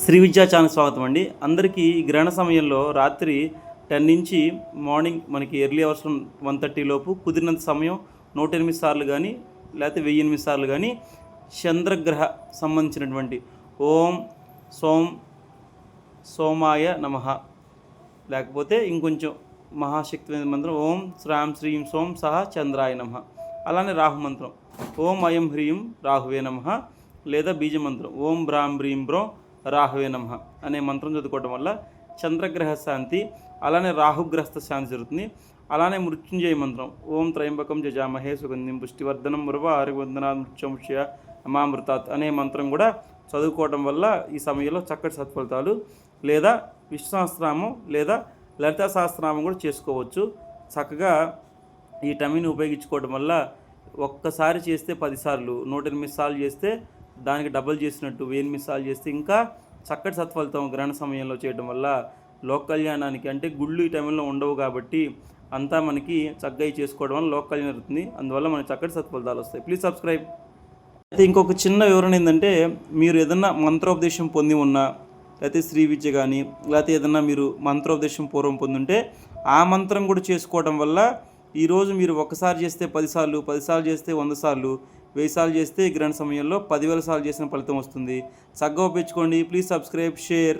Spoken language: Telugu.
శ్రీ విద్యా ఛానల్ స్వాగతం అండి. అందరికీ ఈ గ్రహణ సమయంలో రాత్రి 10 నుంచి మార్నింగ్ మనకి ఎర్లీ అవర్స్ 1:30 లోపు కుదిరినంత సమయం 108 సార్లు కానీ లేకపోతే 1008 సార్లు కానీ చంద్రగ్రహ సంబంధించినటువంటి ఓం సోమాయ నమః, లేకపోతే ఇంకొంచెం మహాశక్తిమైన మంత్రం ఓం శ్రాం శ్రీం సోం సహ చంద్రాయ నమః. అలానే రాహు మంత్రం ఓం అయం హ్రీం రాహువే నమః, లేదా బీజ మంత్రం ఓం బ్రాం బ్రీం బ్రో రాహువే నమః అనే మంత్రం చదువుకోవడం వల్ల చంద్రగ్రహ శాంతి, అలానే రాహుగ్రస్త శాంతి జరుగుతుంది. అలానే మృత్యుంజయ మంత్రం ఓం త్రయంబకం జజామహే సుగంధిం పుష్టివర్ధనం మురవ ఆరోగ్యవందనాత్ మృత్యుముష్య అమామృతాత్ అనే మంత్రం కూడా చదువుకోవడం వల్ల ఈ సమయంలో చక్కటి సత్ఫలితాలు, లేదా విష్ణు సహస్రనామం లేదా లలితా సహస్రనామం కూడా చేసుకోవచ్చు. చక్కగా ఈ టైంని ఉపయోగించుకోవడం వల్ల ఒక్కసారి చేస్తే 10 సార్లు, 108 సార్లు చేస్తే దానికి డబుల్ చేసినట్టు 1008 సార్లు చేస్తే ఇంకా చక్కటి సత్ఫలితం గ్రహణ సమయంలో చేయడం వల్ల లోక కళ్యాణానికి, అంటే గుళ్ళు ఈ టైంలో ఉండవు కాబట్టి అంతా మనకి చక్కగా చేసుకోవడం వల్ల లోక కళ్యాణం జరుగుతుంది. అందువల్ల మనకి చక్కటి సత్ఫలితాలు వస్తాయి. Please subscribe. అయితే ఇంకొక చిన్న వివరణ ఏంటంటే, మీరు ఏదన్నా మంత్రోపదేశం పొంది ఉన్నా, లేకపోతే శ్రీ విద్య కానీ, లేకపోతే ఏదన్నా మీరు మంత్రోపదేశం పూర్వం పొందుంటే ఆ మంత్రం కూడా చేసుకోవడం వల్ల ఈరోజు మీరు ఒకసారి చేస్తే 10 సార్లు, 10 సార్లు చేస్తే 100 సార్లు, 1000 సార్లు చేస్తే గ్రహణ సమయంలో 10,000 సార్లు చేసిన ఫలితం వస్తుంది. చక్కగా ఉపయోగించుకోండి. Please subscribe, share.